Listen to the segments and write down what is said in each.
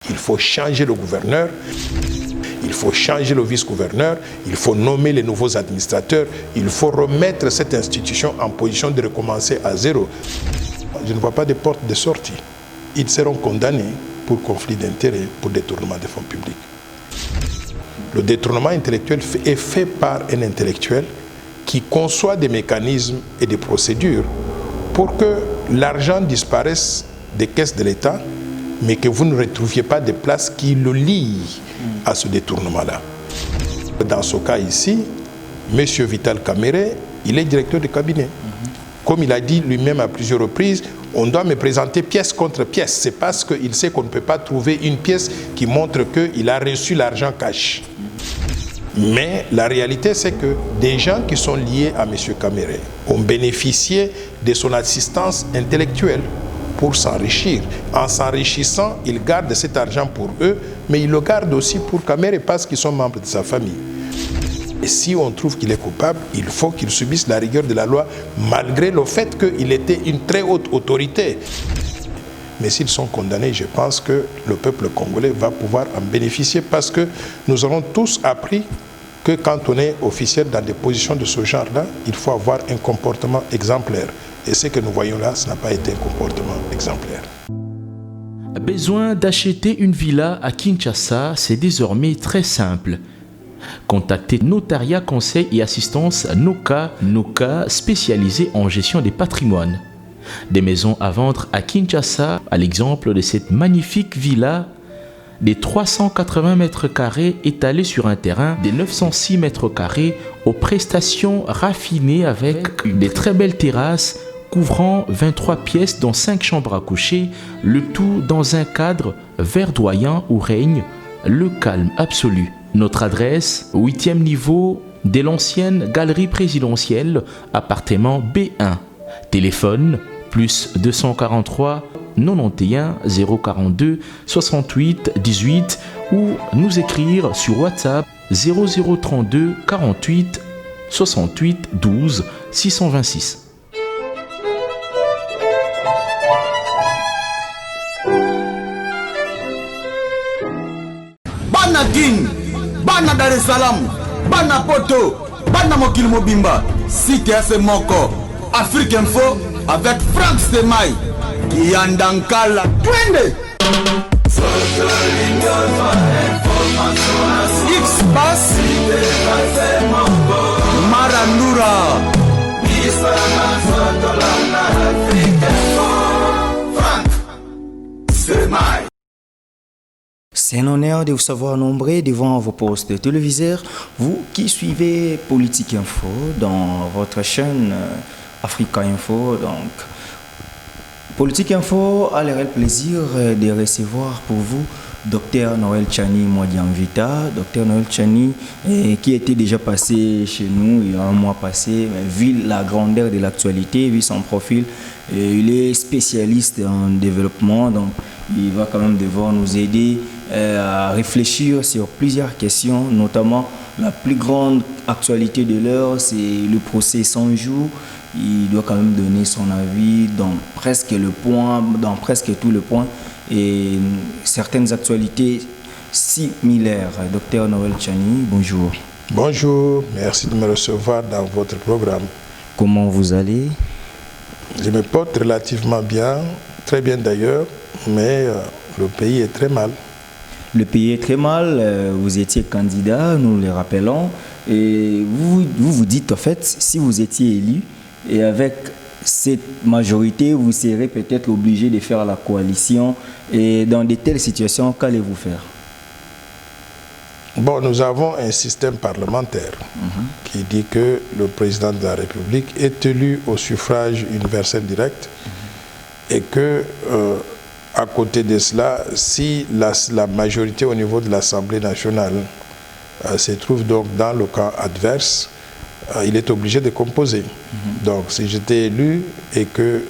Il faut changer le gouverneur, il faut changer le vice-gouverneur, il faut nommer les nouveaux administrateurs, il faut remettre cette institution en position de recommencer à zéro. Je ne vois pas de porte de sortie. Ils seront condamnés pour conflit d'intérêts, pour détournement des fonds publics. Le détournement intellectuel est fait par un intellectuel qui conçoit des mécanismes et des procédures pour que l'argent disparaisse des caisses de l'État, mais que vous ne retrouviez pas de place qui le lient à ce détournement-là. Dans ce cas ici, M. Vital Kamerhe, il est directeur de cabinet. Comme il a dit lui-même à plusieurs reprises, on doit me présenter pièce contre pièce. C'est parce qu'il sait qu'on ne peut pas trouver une pièce qui montre qu'il a reçu l'argent cash. Mais la réalité, c'est que des gens qui sont liés à M. Kamerhe ont bénéficié de son assistance intellectuelle pour s'enrichir. En s'enrichissant, ils gardent cet argent pour eux, mais ils le gardent aussi pour Kamerhe parce qu'ils sont membres de sa famille. Et si on trouve qu'il est coupable, il faut qu'il subisse la rigueur de la loi, malgré le fait qu'il était une très haute autorité. Mais s'ils sont condamnés, je pense que le peuple congolais va pouvoir en bénéficier parce que nous avons tous appris que quand on est officiel dans des positions de ce genre-là, il faut avoir un comportement exemplaire. Et ce que nous voyons là, ce n'a pas été un comportement exemplaire. Besoin d'acheter une villa à Kinshasa, c'est désormais très simple. Contactez Notariat Conseil et Assistance Noka, spécialisé en gestion des patrimoines. Des maisons à vendre à Kinshasa, à l'exemple de cette magnifique villa des 380 mètres carrés étalée sur un terrain de 906 mètres carrés aux prestations raffinées avec des très belles terrasses couvrant 23 pièces dont 5 chambres à coucher, le tout dans un cadre verdoyant où règne le calme absolu. Notre adresse, 8e niveau de l'ancienne galerie présidentielle, appartement B1. Téléphone, plus 243 91 042 68 18 ou nous écrire sur WhatsApp 0032 48 68 12 626. Bana Guine, Bana Dar es Salaam, Bana Poto, Bana Mokili Mobimba, Site Ase Moko, Afrique Info avec Franck Semaï, Yandankala, Twende. X-Bass, Marandura, Franck Semaï. C'est un honneur de vous savoir nombreux devant vos postes de téléviseurs, vous qui suivez Politique Info dans votre chaîne Africa Info. Donc, Politique Info a le réel plaisir de recevoir pour vous Dr Noël Tchani Mwadiamvita. Dr Noël Tchani qui était déjà passé chez nous il y a un mois passé, vu la grandeur de l'actualité, vu son profil, il est spécialiste en développement, donc il va quand même devoir nous aider à réfléchir sur plusieurs questions, notamment la plus grande actualité de l'heure, c'est le procès 100 jours. Il doit quand même donner son avis dans presque tous les points et certaines actualités similaires. Docteur Noël Tchani, bonjour. Bonjour, merci de me recevoir dans votre programme. Comment vous allez? Je me porte relativement bien, très bien d'ailleurs, mais le pays est très mal. Le pays est très mal, vous étiez candidat, nous le rappelons, et vous dites en fait, si vous étiez élu, et avec cette majorité, vous serez peut-être obligé de faire la coalition, et dans de telles situations, qu'allez-vous faire? Bon, nous avons un système parlementaire qui dit que le président de la République est élu au suffrage universel direct et que à côté de cela, si la majorité au niveau de l'Assemblée nationale se trouve donc dans le camp adverse, il est obligé de composer. Donc si j'étais élu et que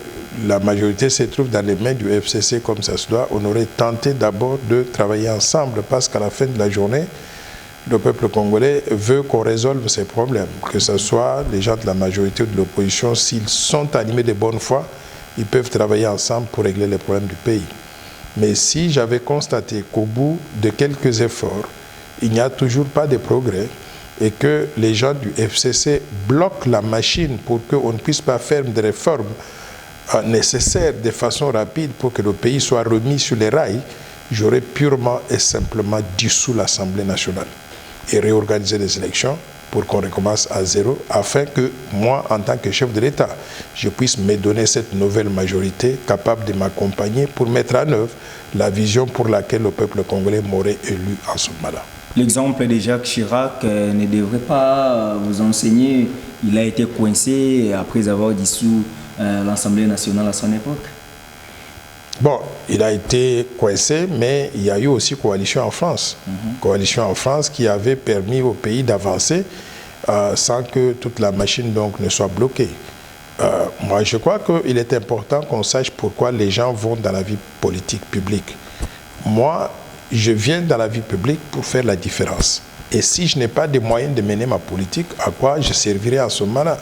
la majorité se trouve dans les mains du FCC comme ça se doit, on aurait tenté d'abord de travailler ensemble parce qu'à la fin de la journée, le peuple congolais veut qu'on résolve ces problèmes, que ce soit les gens de la majorité ou de l'opposition, s'ils sont animés de bonne foi, ils peuvent travailler ensemble pour régler les problèmes du pays. Mais si j'avais constaté qu'au bout de quelques efforts, il n'y a toujours pas de progrès et que les gens du FCC bloquent la machine pour qu'on ne puisse pas faire des réformes nécessaires de façon rapide pour que le pays soit remis sur les rails, j'aurais purement et simplement dissous l'Assemblée nationale et réorganisé les élections pour qu'on recommence à zéro, afin que moi, en tant que chef de l'État, je puisse me donner cette nouvelle majorité capable de m'accompagner pour mettre en œuvre la vision pour laquelle le peuple congolais m'aurait élu en ce moment-là. L'exemple de Jacques Chirac ne devrait pas vous enseigner. Il a été coincé après avoir dissous l'Assemblée nationale à son époque. Bon, il a été coincé, mais il y a eu aussi coalition en France. Coalition en France qui avait permis au pays d'avancer sans que toute la machine donc ne soit bloquée. Moi, je crois qu'il est important qu'on sache pourquoi les gens vont dans la vie politique publique. Moi, je viens dans la vie publique pour faire la différence. Et si je n'ai pas de moyens de mener ma politique, à quoi je servirai en ce moment-là?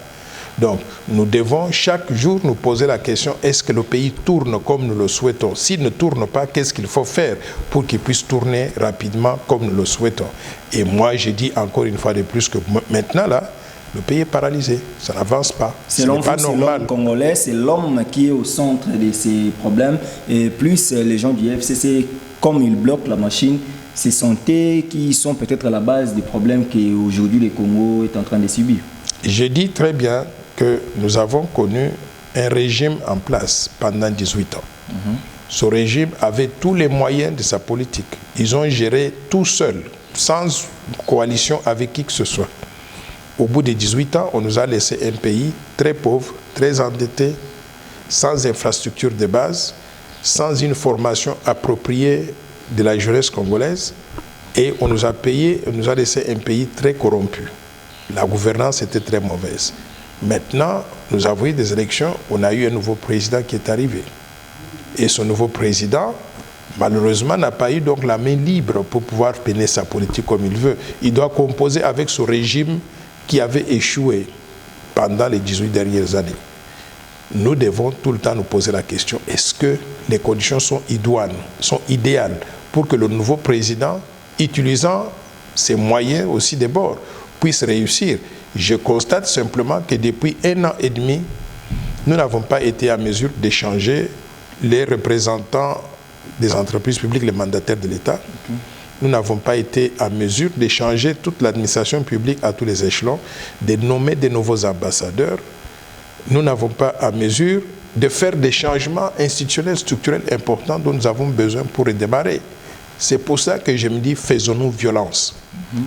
Donc, nous devons chaque jour nous poser la question, est-ce que le pays tourne comme nous le souhaitons? S'il ne tourne pas, qu'est-ce qu'il faut faire pour qu'il puisse tourner rapidement comme nous le souhaitons? Et moi, je dis encore une fois de plus que maintenant, là, le pays est paralysé, ça n'avance pas. C'est l'homme congolais, c'est l'homme qui est au centre de ces problèmes. Et plus les gens du FCC, comme ils bloquent la machine, c'est santé qui sont peut-être à la base des problèmes qu'aujourd'hui le Congo est en train de subir. Je dis très bien que nous avons connu un régime en place pendant 18 ans. Ce régime avait tous les moyens de sa politique. Ils ont géré tout seuls, sans coalition avec qui que ce soit. Au bout de 18 ans, on nous a laissé un pays très pauvre, très endetté, sans infrastructure de base, sans une formation appropriée de la jeunesse congolaise, et on nous a laissé un pays très corrompu. La gouvernance était très mauvaise. Maintenant, nous avons eu des élections, on a eu un nouveau président qui est arrivé. Et ce nouveau président, malheureusement, n'a pas eu donc la main libre pour pouvoir mener sa politique comme il veut. Il doit composer avec ce régime qui avait échoué pendant les 18 dernières années. Nous devons tout le temps nous poser la question, est-ce que les conditions sont idoines, sont idéales pour que le nouveau président, utilisant ses moyens aussi de bord, puisse réussir? Je constate simplement que depuis 1 an et demi, nous n'avons pas été en mesure d'échanger les représentants des entreprises publiques, les mandataires de l'État. Nous n'avons pas été en mesure d'échanger toute l'administration publique à tous les échelons, de nommer de nouveaux ambassadeurs. Nous n'avons pas en mesure de faire des changements institutionnels, structurels importants dont nous avons besoin pour redémarrer. C'est pour ça que je me dis, faisons-nous violence.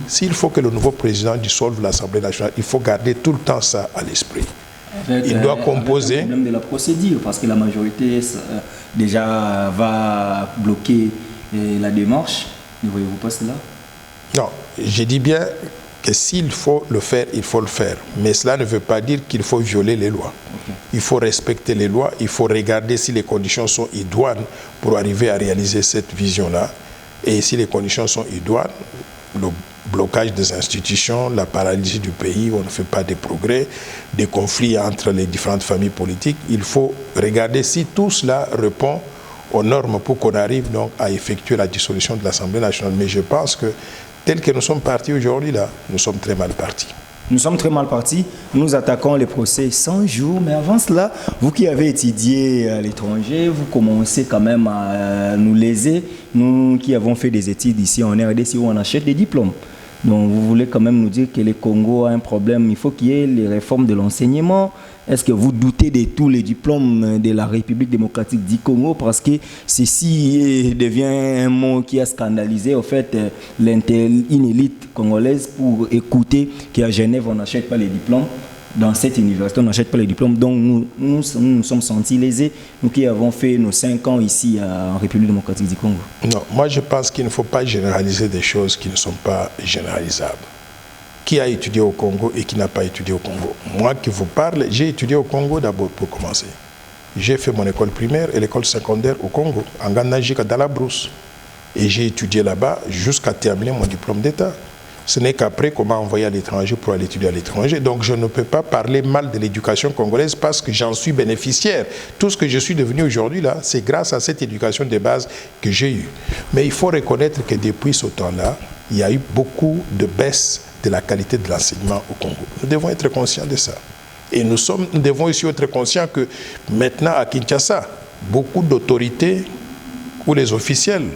S'il faut que le nouveau président dissolve l'Assemblée nationale, il faut garder tout le temps ça à l'esprit. Il doit composer... Avec le problème de la procédure, parce que la majorité déjà va bloquer la démarche. Ne voyez-vous pas cela? Non, je dis bien que s'il faut le faire, il faut le faire. Mais cela ne veut pas dire qu'il faut violer les lois. Il faut respecter les lois, il faut regarder si les conditions sont idoines pour arriver à réaliser cette vision-là. Et si les conditions sont idoines, le blocage des institutions, la paralysie du pays, on ne fait pas de progrès, des conflits entre les différentes familles politiques, il faut regarder si tout cela répond aux normes pour qu'on arrive donc à effectuer la dissolution de l'Assemblée nationale. Mais je pense que tel que nous sommes partis aujourd'hui, là, nous sommes très mal partis. Nous sommes très mal partis. Nous attaquons les procès 100 jours. Mais avant cela, vous qui avez étudié à l'étranger, vous commencez quand même à nous léser. Nous qui avons fait des études ici en RDC où on achète des diplômes. Donc vous voulez quand même nous dire que le Congo a un problème. Il faut qu'il y ait les réformes de l'enseignement. Est-ce que vous doutez de tous les diplômes de la République démocratique du Congo? Parce que ceci devient un mot qui a scandalisé au fait une élite congolaise pour écouter qu'à Genève on n'achète pas les diplômes. Dans cette université on n'achète pas les diplômes. Donc nous sommes sentis lésés, nous qui avons fait nos 5 ans ici en République démocratique du Congo. Non, moi je pense qu'il ne faut pas généraliser des choses qui ne sont pas généralisables. Qui a étudié au Congo et qui n'a pas étudié au Congo? Moi qui vous parle, j'ai étudié au Congo d'abord pour commencer. J'ai fait mon école primaire et l'école secondaire au Congo, en Gandajika, dans la brousse. Et j'ai étudié là-bas jusqu'à terminer mon diplôme d'État. Ce n'est qu'après qu'on m'a envoyé à l'étranger pour aller étudier à l'étranger. Donc je ne peux pas parler mal de l'éducation congolaise parce que j'en suis bénéficiaire. Tout ce que je suis devenu aujourd'hui, là, c'est grâce à cette éducation de base que j'ai eue. Mais il faut reconnaître que depuis ce temps-là, il y a eu beaucoup de baisse de la qualité de l'enseignement au Congo. Nous devons être conscients de ça. Et nous devons aussi être conscients que maintenant à Kinshasa, beaucoup d'autorités ou les officiels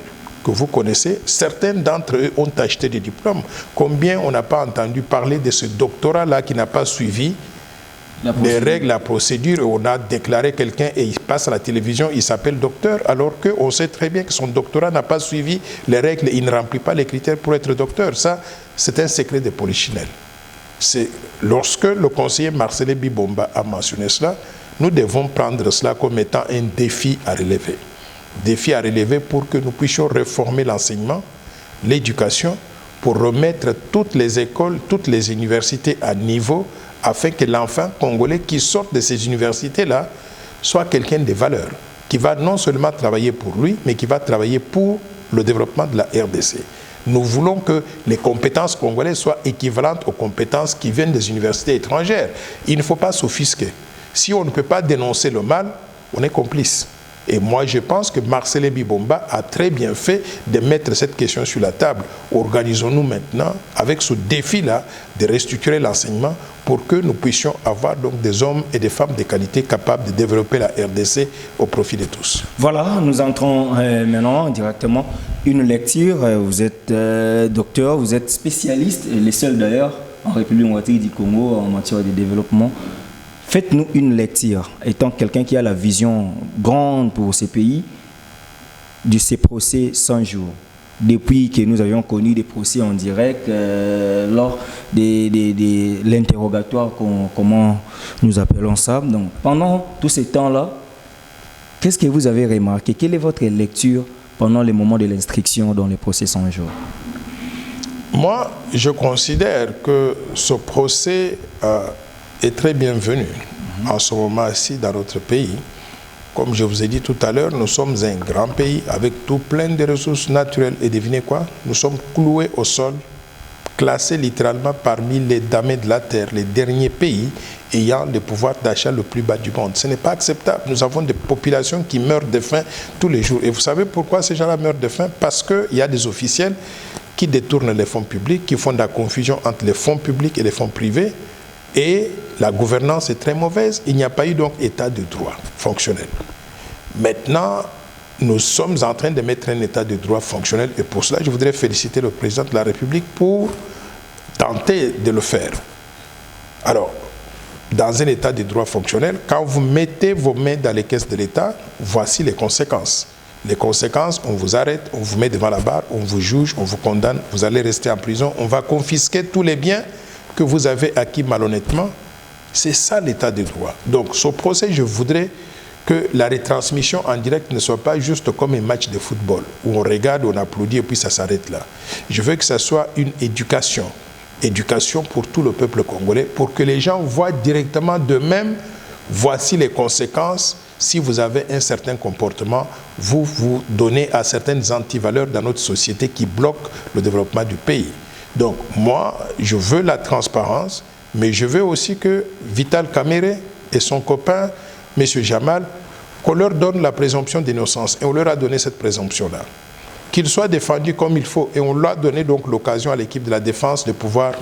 que vous connaissez, certains d'entre eux ont acheté des diplômes. Combien on n'a pas entendu parler de ce doctorat-là qui n'a pas suivi les règles, la procédure, on a déclaré quelqu'un et il passe à la télévision, il s'appelle docteur, alors qu'on sait très bien que son doctorat n'a pas suivi les règles, il ne remplit pas les critères pour être docteur. Ça, c'est un secret de polichinelle. C'est lorsque le conseiller Marcelin Bibomba a mentionné cela, nous devons prendre cela comme étant un défi à relever. Défi à relever pour que nous puissions réformer l'enseignement, l'éducation, pour remettre toutes les écoles, toutes les universités à niveau, afin que l'enfant congolais qui sort de ces universités-là soit quelqu'un de valeur, qui va non seulement travailler pour lui, mais qui va travailler pour le développement de la RDC. Nous voulons que les compétences congolaises soient équivalentes aux compétences qui viennent des universités étrangères. Il ne faut pas s'offusquer. Si on ne peut pas dénoncer le mal, on est complice. Et moi, je pense que Marcelin Bibomba a très bien fait de mettre cette question sur la table. Organisons-nous maintenant, avec ce défi-là, de restructurer l'enseignement pour que nous puissions avoir donc des hommes et des femmes de qualité capables de développer la RDC au profit de tous. Voilà, nous entrons maintenant directement une lecture. Vous êtes docteur, vous êtes spécialiste, les seuls d'ailleurs en République du Congo en matière de développement. Faites-nous une lecture, étant quelqu'un qui a la vision grande pour ces pays, de ces procès 100 jours. Depuis que nous avions connu des procès en direct, lors de l'interrogatoire, comment nous appelons ça. Donc, pendant tous ces temps-là, qu'est-ce que vous avez remarqué? Quelle est votre lecture pendant les moments de l'instruction dans les procès 100 jours? Moi, je considère que ce procès est très bienvenu en ce moment-ci dans notre pays. Comme je vous ai dit tout à l'heure, nous sommes un grand pays avec tout plein de ressources naturelles. Et devinez quoi? Nous sommes cloués au sol, classés littéralement parmi les damnés de la terre, les derniers pays ayant le pouvoir d'achat le plus bas du monde. Ce n'est pas acceptable. Nous avons des populations qui meurent de faim tous les jours. Et vous savez pourquoi ces gens-là meurent de faim? Parce qu'il y a des officiels qui détournent les fonds publics, qui font de la confusion entre les fonds publics et les fonds privés. Et la gouvernance est très mauvaise. Il n'y a pas eu donc état de droit fonctionnel. Maintenant, nous sommes en train de mettre un état de droit fonctionnel. Et pour cela, je voudrais féliciter le président de la République pour tenter de le faire. Alors, dans un état de droit fonctionnel, quand vous mettez vos mains dans les caisses de l'État, voici les conséquences. Les conséquences, on vous arrête, on vous met devant la barre, on vous juge, on vous condamne, vous allez rester en prison, on va confisquer tous les biens que vous avez acquis malhonnêtement. C'est ça l'état de droit. Donc ce procès, je voudrais que la retransmission en direct ne soit pas juste comme un match de football où on regarde, on applaudit et puis ça s'arrête là. Je veux que ça soit une éducation. Éducation pour tout le peuple congolais, pour que les gens voient directement d'eux-mêmes, voici les conséquences. Si vous avez un certain comportement, vous vous donnez à certaines antivaleurs dans notre société qui bloquent le développement du pays. Donc moi, je veux la transparence, mais je veux aussi que Vital Kamerhe et son copain, M. Jamal, qu'on leur donne la présomption d'innocence. Et on leur a donné cette présomption-là. Qu'ils soient défendus comme il faut. Et on leur a donné donc l'occasion à l'équipe de la défense de pouvoir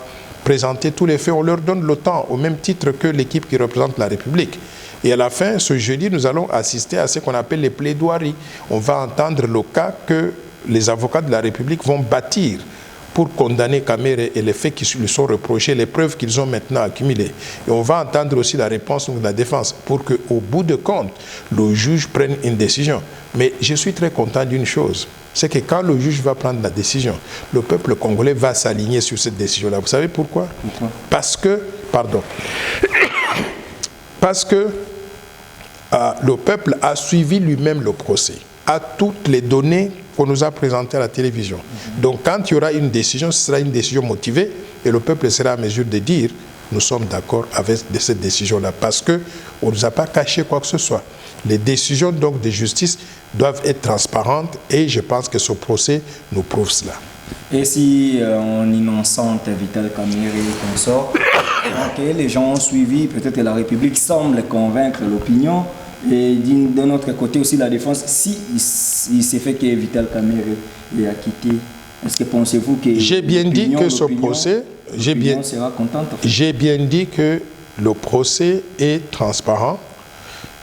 présenter tous les faits. On leur donne le temps, au même titre que l'équipe qui représente la République. Et à la fin, ce jeudi, nous allons assister à ce qu'on appelle les plaidoiries. On va entendre le cas que les avocats de la République vont bâtir pour condamner Kamerhe et les faits qui lui sont reprochés, les preuves qu'ils ont maintenant accumulées. Et on va entendre aussi la réponse de la défense pour qu'au bout de compte, le juge prenne une décision. Mais je suis très content d'une chose, c'est que quand le juge va prendre la décision, le peuple congolais va s'aligner sur cette décision-là. Vous savez pourquoi? Parce que le peuple a suivi lui-même le procès, a toutes les données qu'on nous a présentées à la télévision. Donc quand il y aura une décision, ce sera une décision motivée et le peuple sera en mesure de dire nous sommes d'accord avec cette décision-là parce qu'on ne nous a pas caché quoi que ce soit. Les décisions donc de justice doivent être transparentes et je pense que ce procès nous prouve cela. Et si on innocente Vital Kamerhe et consort, les gens ont suivi, peut-être que la République semble convaincre l'opinion, et d'un autre côté aussi la défense, si il s'est fait que Vital Kamerhe est acquitté, est-ce que pensez-vous que j'ai bien dit que ce procès, j'ai bien dit que le procès est transparent,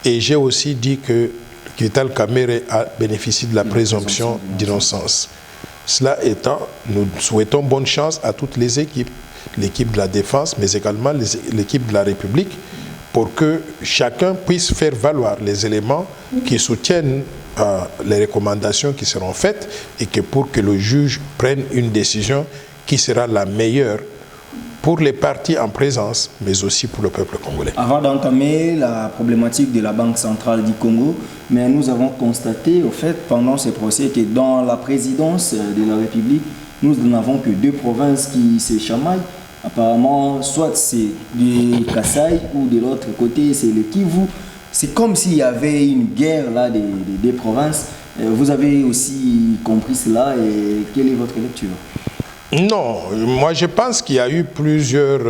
et j'ai aussi dit que Vital Kamerhe a bénéficié de la présomption d'innocence. Cela étant, nous souhaitons bonne chance à toutes les équipes, l'équipe de la défense, mais également l'équipe de la République, pour que chacun puisse faire valoir les éléments qui soutiennent les recommandations qui seront faites, et que pour que le juge prenne une décision qui sera la meilleure pour les partis en présence, mais aussi pour le peuple congolais. Avant d'entamer la problématique de la Banque centrale du Congo, mais nous avons constaté, au fait, pendant ce procès, que dans la présidence de la République, nous n'avons que 2 provinces qui se chamaillent. Apparemment, soit c'est du Kasaï ou de l'autre côté, c'est le Kivu. C'est comme s'il y avait une guerre là des provinces. Vous avez aussi compris cela, et quelle est votre lecture? Non, moi je pense qu'il y a eu plusieurs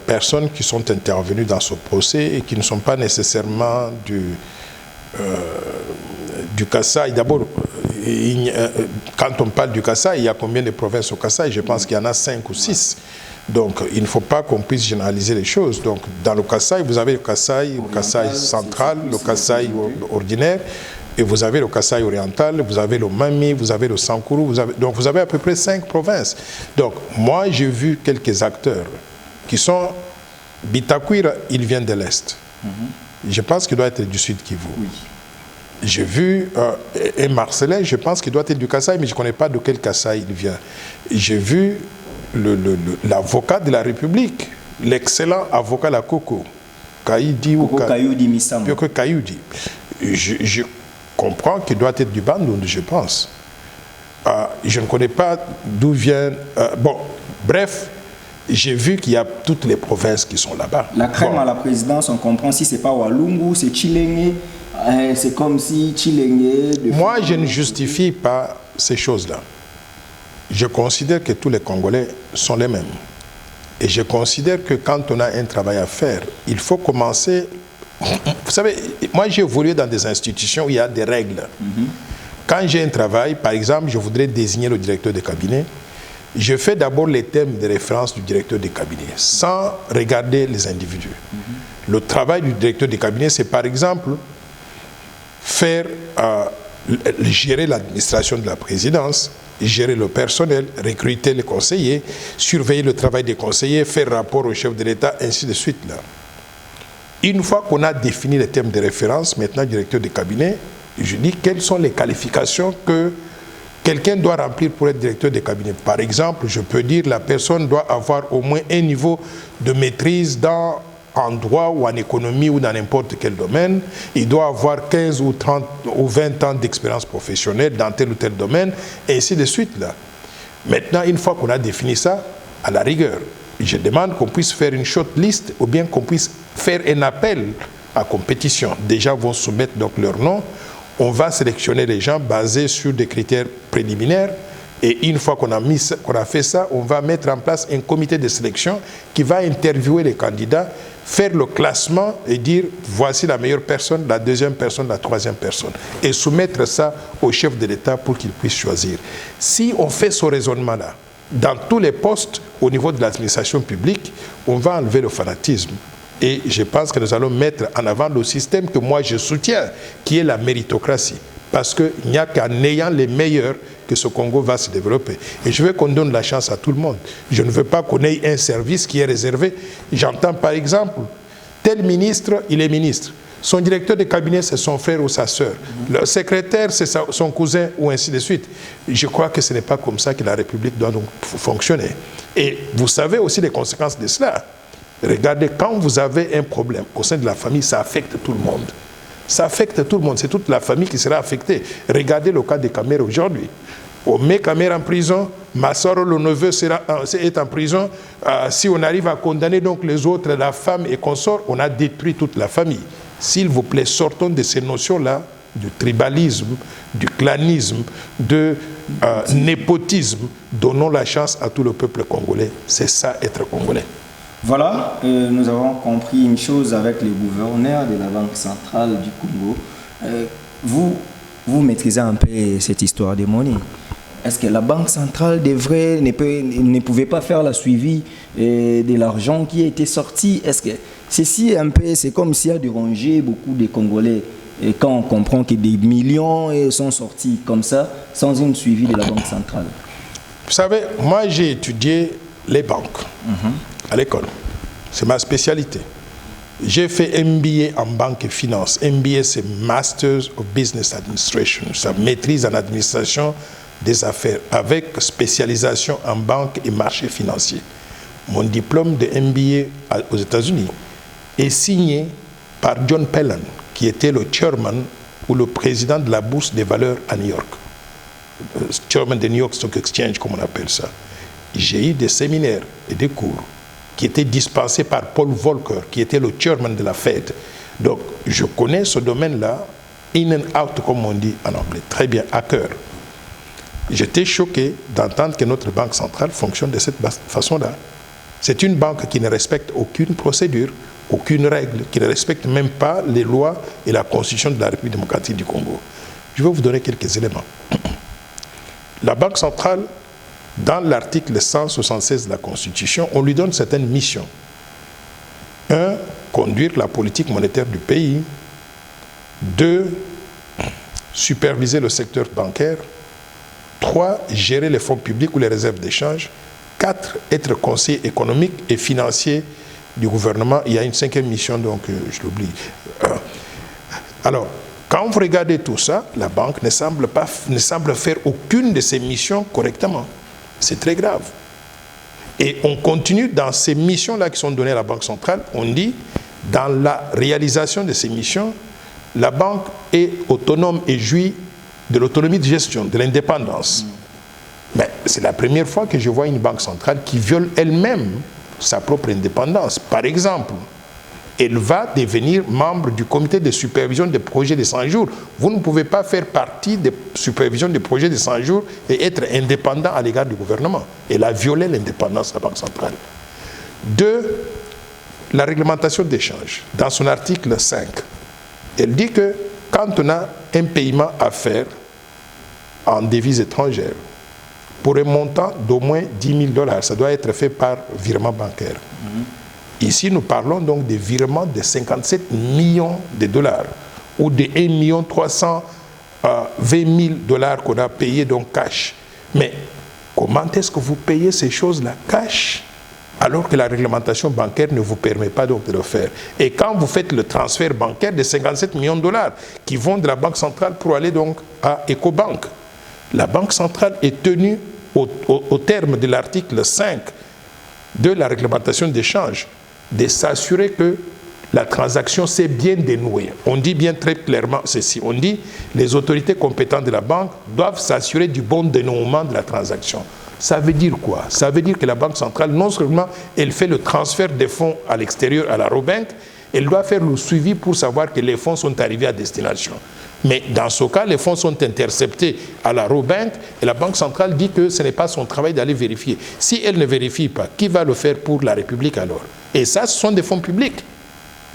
personnes qui sont intervenues dans ce procès et qui ne sont pas nécessairement du Kasaï. D'abord, quand on parle du Kasaï, il y a combien de provinces au Kasaï? Je pense qu'il y en a 5 ou 6. Donc il ne faut pas qu'on puisse généraliser les choses. Donc dans le Kasaï, vous avez le Kasaï central, le Kasaï ordinaire, et vous avez le Kasaï oriental, vous avez le Mami, vous avez le Sankuru, donc vous avez à peu près 5 provinces. Donc moi j'ai vu quelques acteurs qui sont... Bitakwira, il vient de l'Est. Je pense qu'il doit être du Sud Kivu. Oui. J'ai vu un Marcelin, je pense qu'il doit être du Kasaï, mais je ne connais pas de quel Kasaï il vient. J'ai vu l'avocat de la République, l'excellent avocat la Koko, Kayudi ou Kayudi Misama. Kayudi. Je comprends qu'il doit être du Bandundu, je pense. Je ne connais pas d'où vient... bon, bref, j'ai vu qu'il y a toutes les provinces qui sont là-bas. La crème à la présidence, on comprend si c'est pas Walungu, c'est Chilenge, c'est comme si Chilenge... Moi, je ne justifie pas ces choses-là. Je considère que tous les Congolais sont les mêmes. Et je considère que quand on a un travail à faire, il faut commencer... Vous savez, moi j'ai évolué dans des institutions où il y a des règles. Quand j'ai un travail, par exemple, je voudrais désigner le directeur de cabinet, je fais d'abord les thèmes de référence du directeur de cabinet, sans regarder les individus. Le travail du directeur de cabinet, c'est par exemple faire, gérer l'administration de la présidence, gérer le personnel, recruter les conseillers, surveiller le travail des conseillers, faire rapport au chef de l'État, ainsi de suite. Là. Une fois qu'on a défini les thèmes de référence, maintenant directeur de cabinet, je dis quelles sont les qualifications que quelqu'un doit remplir pour être directeur de cabinet. Par exemple, je peux dire que la personne doit avoir au moins un niveau de maîtrise en droit ou en économie ou dans n'importe quel domaine. Il doit avoir 15 ou 30 ou 20 ans d'expérience professionnelle dans tel ou tel domaine, et ainsi de suite. Là. Maintenant, une fois qu'on a défini ça, à la rigueur, je demande qu'on puisse faire une shortlist ou bien qu'on puisse faire un appel à compétition. Des gens vont soumettre donc leur nom. On va sélectionner les gens basés sur des critères préliminaires. Et une fois qu'on a fait ça, on va mettre en place un comité de sélection qui va interviewer les candidats, faire le classement et dire voici la meilleure personne, la deuxième personne, la troisième personne. Et soumettre ça au chef de l'État pour qu'il puisse choisir. Si on fait ce raisonnement-là, dans tous les postes au niveau de l'administration publique, on va enlever le fanatisme. Et je pense que nous allons mettre en avant le système que moi je soutiens, qui est la méritocratie. Parce qu'il n'y a qu'en ayant les meilleurs que ce Congo va se développer. Et je veux qu'on donne la chance à tout le monde. Je ne veux pas qu'on ait un service qui est réservé. J'entends par exemple, tel ministre, il est ministre. Son directeur de cabinet, c'est son frère ou sa sœur. Le secrétaire, c'est son cousin, ou ainsi de suite. Je crois que ce n'est pas comme ça que la République doit donc fonctionner. Et vous savez aussi les conséquences de cela. Regardez, quand vous avez un problème au sein de la famille, ça affecte tout le monde. Ça affecte tout le monde, c'est toute la famille qui sera affectée. Regardez le cas de Kamerhe aujourd'hui. On met Kamerhe en prison, Massoro, le neveu, est en prison. Si on arrive à condamner donc les autres, la femme et consorts, on a détruit toute la famille. S'il vous plaît, sortons de ces notions-là, du tribalisme, du clanisme, de népotisme, donnons la chance à tout le peuple congolais. C'est ça, être congolais. Voilà, nous avons compris une chose avec le gouverneur de la Banque centrale du Congo. Vous maîtrisez un peu cette histoire de monnaie. Est-ce que la Banque centrale ne pouvait pas faire la suivi de l'argent qui a été sorti? Est-ce que ceci un peu, c'est comme s'il y a dérangé beaucoup de Congolais et quand on comprend que des millions sont sortis comme ça, sans une suivi de la Banque centrale? Vous savez, moi j'ai étudié les banques à l'école. C'est ma spécialité. J'ai fait MBA en banque et finance. MBA, c'est Masters of Business Administration. Ça maîtrise en administration des affaires avec spécialisation en banque et marché financier. Mon diplôme de MBA aux États-Unis est signé par John Pellon, qui était le chairman ou le président de la bourse des valeurs à New York. Chairman de New York Stock Exchange, comme on appelle ça. J'ai eu des séminaires et des cours qui étaient dispensés par Paul Volcker, qui était le chairman de la Fed. Donc, je connais ce domaine-là, in and out, comme on dit en anglais, très bien, à cœur. J'étais choqué d'entendre que notre banque centrale fonctionne de cette façon-là. C'est une banque qui ne respecte aucune procédure, aucune règle, qui ne respecte même pas les lois et la constitution de la République démocratique du Congo. Je vais vous donner quelques éléments. La banque centrale, dans l'article 176 de la Constitution, on lui donne certaines missions. 1. Conduire la politique monétaire du pays. 2. Superviser le secteur bancaire. 3. Gérer les fonds publics ou les réserves d'échange. 4. Être conseiller économique et financier du gouvernement. Il y a une 5e mission, donc je l'oublie. Alors, quand vous regardez tout ça, la banque ne semble faire aucune de ses missions correctement. C'est très grave. Et on continue dans ces missions-là qui sont données à la Banque centrale. On dit, dans la réalisation de ces missions, la banque est autonome et jouit de l'autonomie de gestion, de l'indépendance. Mais c'est la première fois que je vois une banque centrale qui viole elle-même sa propre indépendance. Par exemple, elle va devenir membre du comité de supervision des projets de 100 jours. Vous ne pouvez pas faire partie de supervision des projets de 100 jours et être indépendant à l'égard du gouvernement. Elle a violé l'indépendance de la Banque centrale. 2. La réglementation d'échange. Dans son article 5, elle dit que quand on a un paiement à faire en devises étrangères, pour un montant d'au moins $10 000, ça doit être fait par virement bancaire. Ici, nous parlons donc des virements de 57 millions de dollars ou de 1 320 000 $ qu'on a payé donc cash. Mais comment est-ce que vous payez ces choses-là cash alors que la réglementation bancaire ne vous permet pas donc de le faire? Et quand vous faites le transfert bancaire de 57 millions de dollars qui vont de la Banque centrale pour aller donc à Ecobank, la Banque centrale est tenue au terme de l'article 5 de la réglementation d'échange de s'assurer que la transaction s'est bien dénouée. On dit bien très clairement ceci. On dit les autorités compétentes de la banque doivent s'assurer du bon dénouement de la transaction. Ça veut dire quoi? Ça veut dire que la Banque centrale, non seulement elle fait le transfert des fonds à l'extérieur à la Robank, elle doit faire le suivi pour savoir que les fonds sont arrivés à destination. Mais dans ce cas, les fonds sont interceptés à la Robank et la Banque centrale dit que ce n'est pas son travail d'aller vérifier. Si elle ne vérifie pas, qui va le faire pour la République alors? Et ça, ce sont des fonds publics.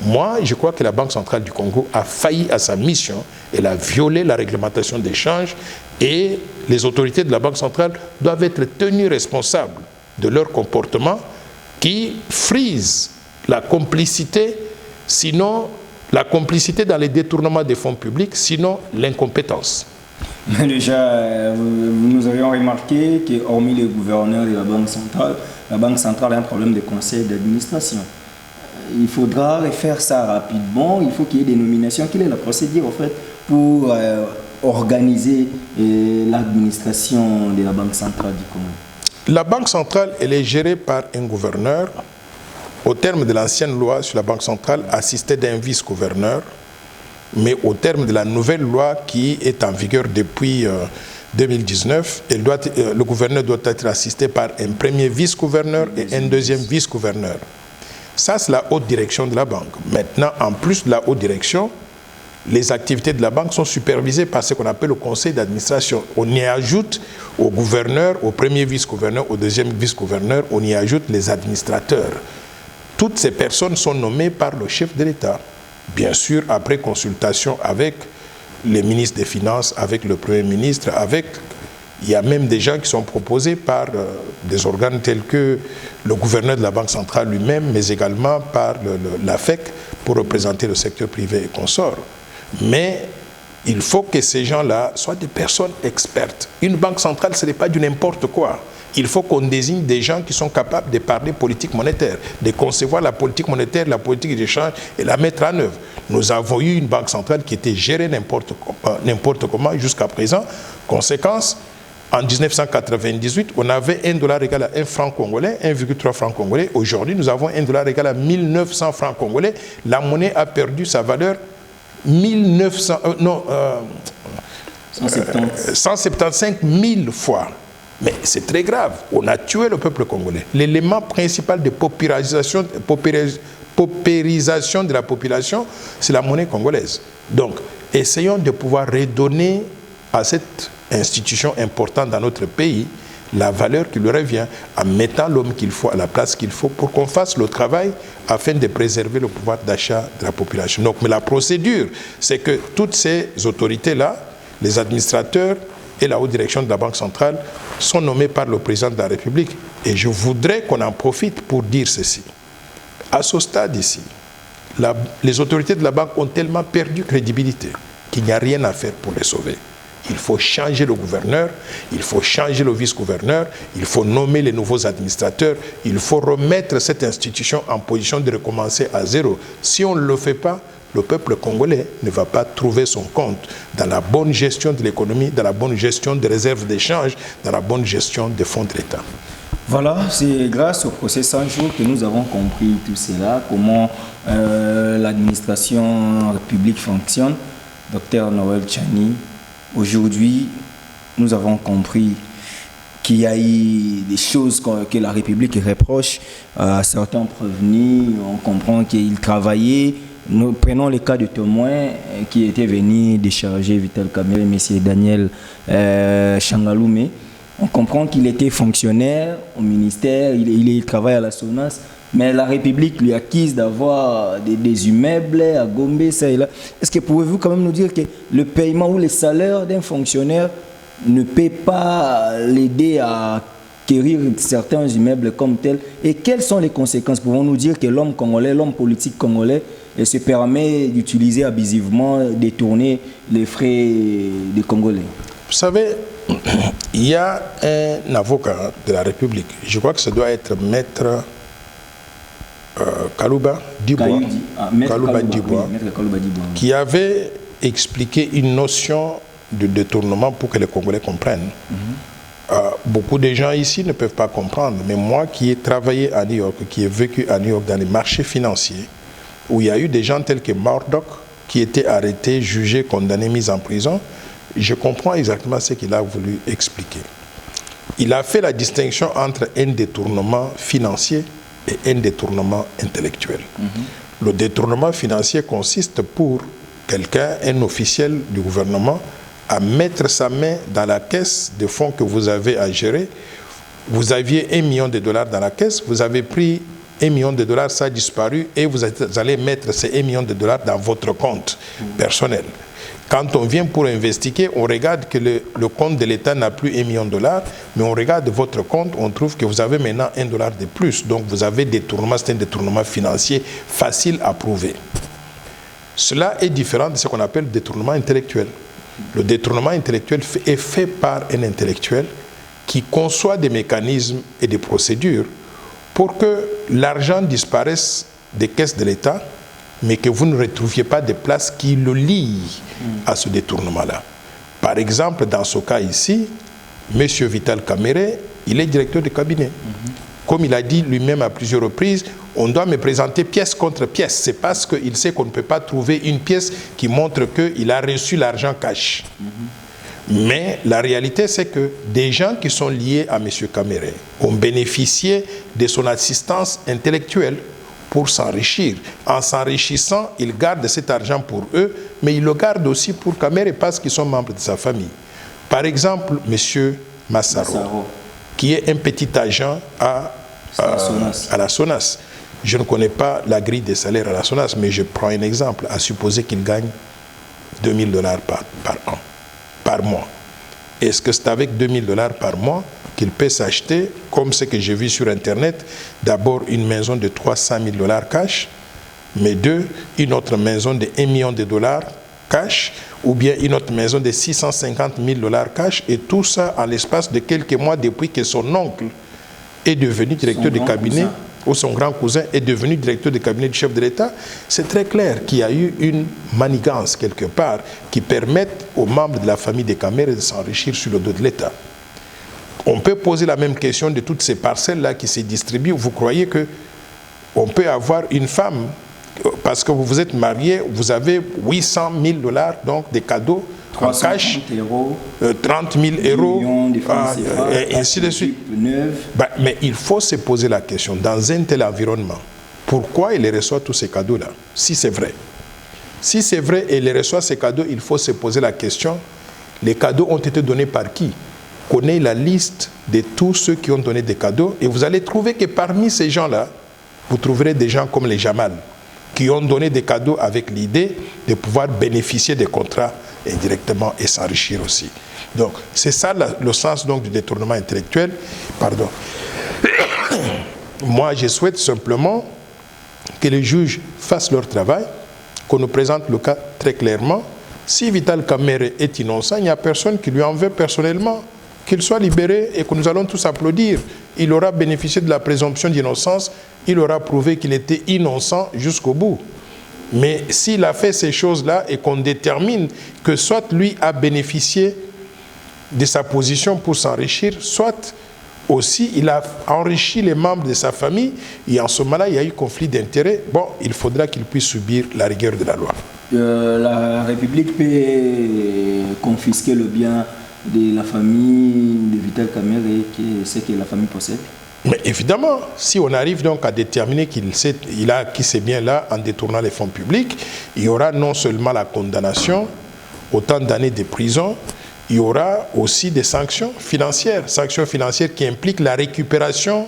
Moi, je crois que la Banque centrale du Congo a failli à sa mission. Elle a violé la réglementation d'échange et les autorités de la Banque centrale doivent être tenues responsables de leur comportement qui frise la complicité, sinon la complicité dans les détournements des fonds publics, sinon l'incompétence. Déjà, nous avions remarqué que hormis le gouverneur de la Banque centrale a un problème de conseil d'administration. Il faudra refaire ça rapidement, il faut qu'il y ait des nominations. Quelle est la procédure en fait pour organiser l'administration de la Banque centrale du Congo? La Banque centrale, elle est gérée par un gouverneur, au terme de l'ancienne loi sur la Banque centrale, assistée d'un vice-gouverneur, mais au terme de la nouvelle loi qui est en vigueur depuis 2019, le gouverneur doit être assisté par un premier vice-gouverneur et un deuxième vice-gouverneur. Ça, c'est la haute direction de la banque. Maintenant, en plus de la haute direction, les activités de la banque sont supervisées par ce qu'on appelle le conseil d'administration. On y ajoute au gouverneur, au premier vice-gouverneur, au deuxième vice-gouverneur, on y ajoute les administrateurs. Toutes ces personnes sont nommées par le chef de l'État. Bien sûr, après consultation avec les ministres des Finances, avec le Premier ministre, il y a même des gens qui sont proposés par des organes tels que le gouverneur de la Banque centrale lui-même, mais également par l'AFEC pour représenter le secteur privé et consorts. Mais il faut que ces gens-là soient des personnes expertes. Une banque centrale, ce n'est pas du n'importe quoi. Il faut qu'on désigne des gens qui sont capables de parler politique monétaire, de concevoir la politique monétaire, la politique d'échange et la mettre en œuvre. Nous avons eu une banque centrale qui était gérée n'importe comment jusqu'à présent. Conséquence, en 1998, on avait $1 égal à 1 franc congolais, 1,3 francs congolais. Aujourd'hui, nous avons $1 égal à 1900 francs congolais. La monnaie a perdu sa valeur 175 000 fois. Mais c'est très grave. On a tué le peuple congolais. L'élément principal de paupérisation de la population, c'est la monnaie congolaise. Donc, essayons de pouvoir redonner à cette institution importante dans notre pays la valeur qui lui revient en mettant l'homme qu'il faut à la place qu'il faut pour qu'on fasse le travail afin de préserver le pouvoir d'achat de la population. Donc, mais la procédure, c'est que toutes ces autorités-là, les administrateurs et la haute direction de la Banque centrale sont nommés par le président de la République. Et je voudrais qu'on en profite pour dire ceci. À ce stade ici, les autorités de la banque ont tellement perdu crédibilité qu'il n'y a rien à faire pour les sauver. Il faut changer le gouverneur, il faut changer le vice-gouverneur, il faut nommer les nouveaux administrateurs, il faut remettre cette institution en position de recommencer à zéro. Si on ne le fait pas, le peuple congolais ne va pas trouver son compte dans la bonne gestion de l'économie, dans la bonne gestion des réserves d'échange, dans la bonne gestion des fonds de l'État. Voilà, c'est grâce au procès 100 jours que nous avons compris tout cela, comment l'administration publique fonctionne. Docteur Noël Tchani, aujourd'hui, nous avons compris qu'il y a eu des choses que la République reproche à certains prévenus. On comprend qu'ils travaillaient. Nous prenons le cas de témoin qui était venu décharger Vital Kamerhe, M. Daniel Changaloumé. On comprend qu'il était fonctionnaire au ministère, il travaille à la SONAS, mais la République lui acquise d'avoir des immeubles à Gombe, ça et là. Est-ce que pouvez-vous quand même nous dire que le paiement ou les salaires d'un fonctionnaire ne paie pas l'aider à acquérir certains immeubles comme tels? Et quelles sont les conséquences? Pouvons-nous dire que l'homme congolais, l'homme politique congolais, se permet d'utiliser abusivement, détourner les frais des Congolais? Vous savez, il y a un avocat de la République, je crois que ça doit être Maître Kalouba Dibois, qui avait expliqué une notion de détournement pour que les Congolais comprennent. Beaucoup de gens ici ne peuvent pas comprendre, mais moi qui ai travaillé à New York, qui ai vécu à New York dans les marchés financiers, où il y a eu des gens tels que Murdoch qui étaient arrêtés, jugés, condamnés, mis en prison, je comprends exactement ce qu'il a voulu expliquer. Il a fait la distinction entre un détournement financier et un détournement intellectuel. Le détournement financier consiste pour quelqu'un, un officiel du gouvernement, à mettre sa main dans la caisse de fonds que vous avez à gérer. Vous aviez $1 million dans la caisse, vous avez pris $1 million, ça a disparu et vous allez mettre ces $1 million dans votre compte personnel. Quand on vient pour investiguer, on regarde que le compte de l'État n'a plus $1 million, mais on regarde votre compte, on trouve que vous avez maintenant $1 de plus. Donc vous avez détournement, c'est un détournement financier facile à prouver. Cela est différent de ce qu'on appelle le détournement intellectuel. Le détournement intellectuel est fait par un intellectuel qui conçoit des mécanismes et des procédures pour que l'argent disparaisse des caisses de l'État, mais que vous ne retrouviez pas de place qui le lient à ce détournement-là. Par exemple, dans ce cas ici, M. Vital Kamerhe, il est directeur de cabinet. Comme il a dit lui-même à plusieurs reprises, on doit me présenter pièce contre pièce. C'est parce qu'il sait qu'on ne peut pas trouver une pièce qui montre qu'il a reçu l'argent cash. Mais la réalité, c'est que des gens qui sont liés à M. Kamerhe ont bénéficié de son assistance intellectuelle pour s'enrichir. En s'enrichissant, ils gardent cet argent pour eux, mais ils le gardent aussi pour Kamere parce qu'ils sont membres de sa famille. Par exemple, M. Massaro, qui est un petit agent à la SONAS. Je ne connais pas la grille des salaires à la SONAS, mais je prends un exemple, à supposer qu'il gagne $2000 par an, par mois. Est-ce que c'est avec $2000 par mois qu'il peut s'acheter, comme ce que j'ai vu sur Internet, d'abord une maison de $300 000 cash, mais une autre maison de $1 million cash, ou bien une autre maison de $650 000 cash, et tout ça en l'espace de quelques mois depuis que son oncle est devenu directeur de cabinet, ou son grand cousin est devenu directeur de cabinet du chef de l'État. C'est très clair qu'il y a eu une manigance quelque part qui permette aux membres de la famille des Kamere de s'enrichir sur le dos de l'État. On peut poser la même question de toutes ces parcelles-là qui se distribuent. Vous croyez qu'on peut avoir une femme, parce que vous vous êtes marié, vous avez $800 000, donc des cadeaux en cash, 30 000 euros, et ainsi de suite. Mais il faut se poser la question, dans un tel environnement, pourquoi il reçoit tous ces cadeaux-là, si c'est vrai? Si c'est vrai et il reçoit ces cadeaux, il faut se poser la question, les cadeaux ont été donnés par qui? Connaissez la liste de tous ceux qui ont donné des cadeaux et vous allez trouver que parmi ces gens-là, vous trouverez des gens comme les Jamal, qui ont donné des cadeaux avec l'idée de pouvoir bénéficier des contrats indirectement et s'enrichir aussi. Donc, c'est ça le sens donc, du détournement intellectuel. Pardon. Moi, je souhaite simplement que les juges fassent leur travail, qu'on nous présente le cas très clairement. Si Vital Kamere est innocent, il n'y a personne qui lui en veut personnellement. Qu'il soit libéré et que nous allons tous applaudir. Il aura bénéficié de la présomption d'innocence, il aura prouvé qu'il était innocent jusqu'au bout. Mais s'il a fait ces choses-là et qu'on détermine que soit lui a bénéficié de sa position pour s'enrichir, soit aussi il a enrichi les membres de sa famille, et en ce moment-là, il y a eu conflit d'intérêts, bon, il faudra qu'il puisse subir la rigueur de la loi. La République peut confisquer le bien de la famille de Vital Kamere, ce que la famille possède? Mais évidemment, si on arrive donc à déterminer qu'il a acquis ces biens-là en détournant les fonds publics, il y aura non seulement la condamnation, autant d'années de prison, il y aura aussi des sanctions financières qui impliquent la récupération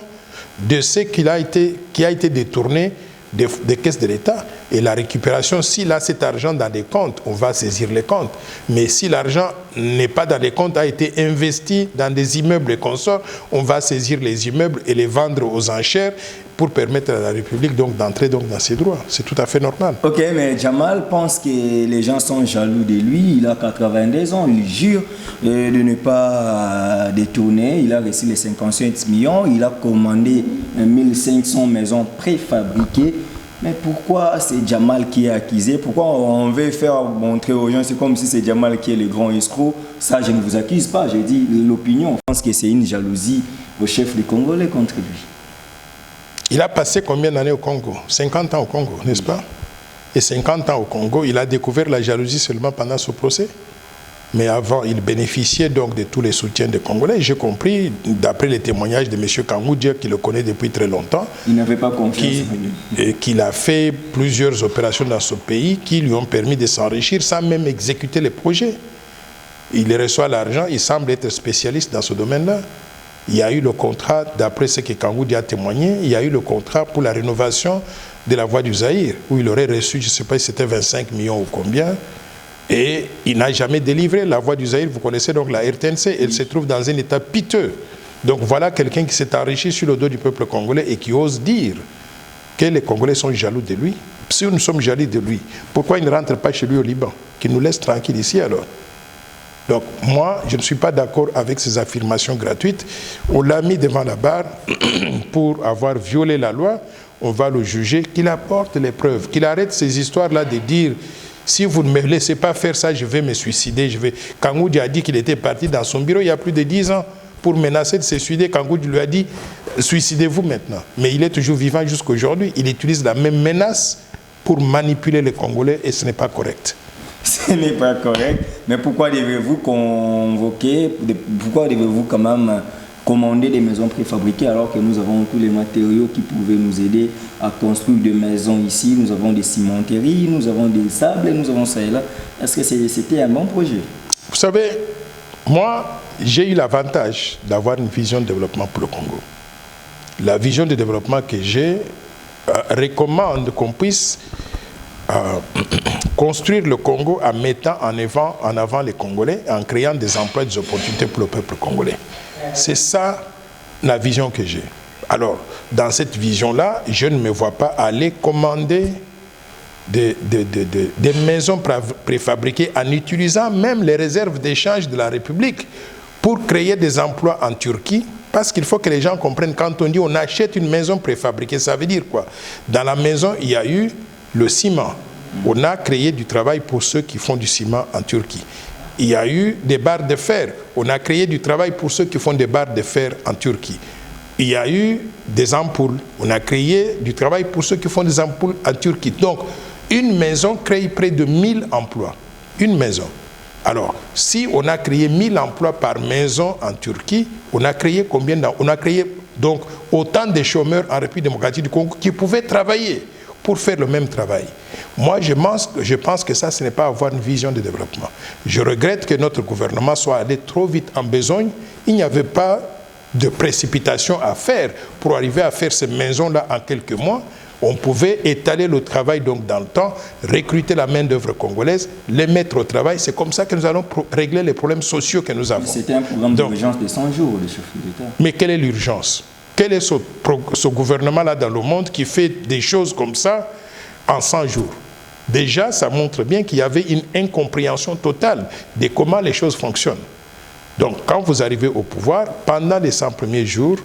de ce qui a été détourné des caisses de l'État. Et la récupération, s'il a cet argent dans des comptes, on va saisir les comptes. Mais si l'argent n'est pas dans les comptes, a été investi dans des immeubles et consorts, on va saisir les immeubles et les vendre aux enchères pour permettre à la République donc d'entrer donc dans ses droits. C'est tout à fait normal. Ok, mais Jamal pense que les gens sont jaloux de lui. Il a 82 ans, il jure de ne pas détourner. Il a reçu les 55 millions. Il a commandé 1500 maisons préfabriquées. Mais pourquoi c'est Jamal qui est accusé? Pourquoi on veut faire montrer aux gens, c'est comme si c'est Jamal qui est le grand escroc? Ça, je ne vous accuse pas. Je dis l'opinion. Je pense que c'est une jalousie au chef des Congolais contre lui. Il a passé combien d'années au Congo? 50 ans au Congo, n'est-ce pas? Et 50 ans au Congo, il a découvert la jalousie seulement pendant ce procès. Mais avant, il bénéficiait donc de tous les soutiens des Congolais. J'ai compris, d'après les témoignages de M. Kangoudia, qui le connaît depuis très longtemps, il n'avait pas confiance en lui. Qu'il a fait plusieurs opérations dans ce pays qui lui ont permis de s'enrichir sans même exécuter les projets. Il reçoit l'argent, il semble être spécialiste dans ce domaine-là. Il y a eu le contrat, d'après ce que Kangoudia a témoigné, il y a eu le contrat pour la rénovation de la voie du Zaïre, où il aurait reçu, je ne sais pas si c'était 25 millions ou combien, et il n'a jamais délivré la voie du Zaïre. Vous connaissez donc la RTNC, elle se trouve dans un état piteux. Donc voilà quelqu'un qui s'est enrichi sur le dos du peuple congolais et qui ose dire que les Congolais sont jaloux de lui. Si nous sommes jaloux de lui, pourquoi il ne rentre pas chez lui au Liban? Qu'il nous laisse tranquille ici alors. Donc moi, je ne suis pas d'accord avec ces affirmations gratuites. On l'a mis devant la barre pour avoir violé la loi. On va le juger, qu'il apporte les preuves, qu'il arrête ces histoires-là de dire « si vous ne me laissez pas faire ça, je vais me suicider. » Kangoudi a dit qu'il était parti dans son bureau il y a plus de 10 ans pour menacer de se suicider. Kangoudi lui a dit « suicidez-vous maintenant ». Mais il est toujours vivant jusqu'à aujourd'hui. Il utilise la même menace pour manipuler les Congolais et ce n'est pas correct. Ce n'est pas correct, mais pourquoi devez-vous convoquer, pourquoi devez-vous quand même commander des maisons préfabriquées alors que nous avons tous les matériaux qui pouvaient nous aider à construire des maisons ici. Nous avons des cimenteries, nous avons des sables, nous avons ça et là. Est-ce que c'était un bon projet? Vous savez, moi, j'ai eu l'avantage d'avoir une vision de développement pour le Congo. La vision de développement que j'ai recommande qu'on puisse construire le Congo en mettant en avant les Congolais, en créant des emplois et des opportunités pour le peuple congolais. C'est ça la vision que j'ai. Alors, dans cette vision-là, je ne me vois pas aller commander des maisons préfabriquées en utilisant même les réserves d'échange de la République pour créer des emplois en Turquie. Parce qu'il faut que les gens comprennent, quand on dit on achète une maison préfabriquée, ça veut dire quoi? Dans la maison, il y a eu le ciment. On a créé du travail pour ceux qui font du ciment en Turquie. Il y a eu des barres de fer. On a créé du travail pour ceux qui font des barres de fer en Turquie. Il y a eu des ampoules. On a créé du travail pour ceux qui font des ampoules en Turquie. Donc, une maison crée près de 1000 emplois. Une maison. Alors, si on a créé 1000 emplois par maison en Turquie, on a créé combien d'emplois? On a créé donc autant de chômeurs en République démocratique du Congo qui pouvaient travailler pour faire le même travail. Moi, je pense que ça, ce n'est pas avoir une vision de développement. Je regrette que notre gouvernement soit allé trop vite en besogne. Il n'y avait pas de précipitation à faire pour arriver à faire ces maisons-là en quelques mois. On pouvait étaler le travail donc dans le temps, recruter la main-d'œuvre congolaise, les mettre au travail. C'est comme ça que nous allons régler les problèmes sociaux que nous avons. C'était un programme d'urgence de 100 jours, le chef de l'État. Mais quelle est l'urgence? Quel est ce gouvernement-là dans le monde qui fait des choses comme ça en 100 jours? Déjà, ça montre bien qu'il y avait une incompréhension totale de comment les choses fonctionnent. Donc, quand vous arrivez au pouvoir, pendant les 100 premiers jours,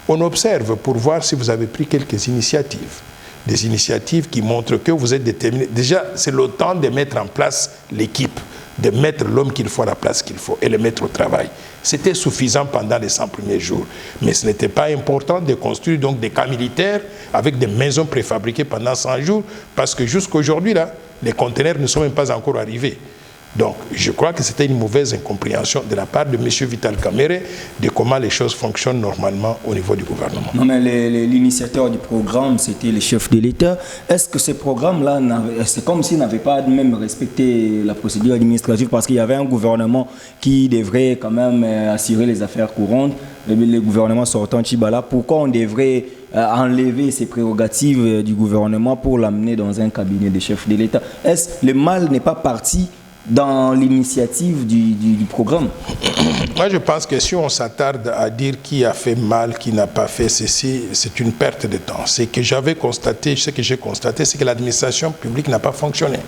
on observe pour voir si vous avez pris quelques initiatives. Des initiatives qui montrent que vous êtes déterminé. Déjà, c'est le temps de mettre en place l'équipe, de mettre l'homme qu'il faut à la place qu'il faut et le mettre au travail. C'était suffisant pendant les 100 premiers jours. Mais ce n'était pas important de construire donc des camps militaires avec des maisons préfabriquées pendant 100 jours parce que jusqu'à aujourd'hui, là, les conteneurs ne sont même pas encore arrivés. Donc, je crois que c'était une mauvaise incompréhension de la part de M. Vital Kamerhe de comment les choses fonctionnent normalement au niveau du gouvernement. Non, mais l'initiateur du programme, c'était le chef de l'État. Est-ce que ce programme-là, c'est comme s'il n'avait pas même respecté la procédure administrative parce qu'il y avait un gouvernement qui devrait quand même assurer les affaires courantes, le gouvernement sortant Tchibala. Pourquoi on devrait enlever ces prérogatives du gouvernement pour l'amener dans un cabinet de chef de l'État? Est-ce que le mal n'est pas parti dans l'initiative du programme? Moi, je pense que si on s'attarde à dire qui a fait mal, qui n'a pas fait ceci, c'est une perte de temps. Ce que j'ai constaté, c'est que l'administration publique n'a pas fonctionné.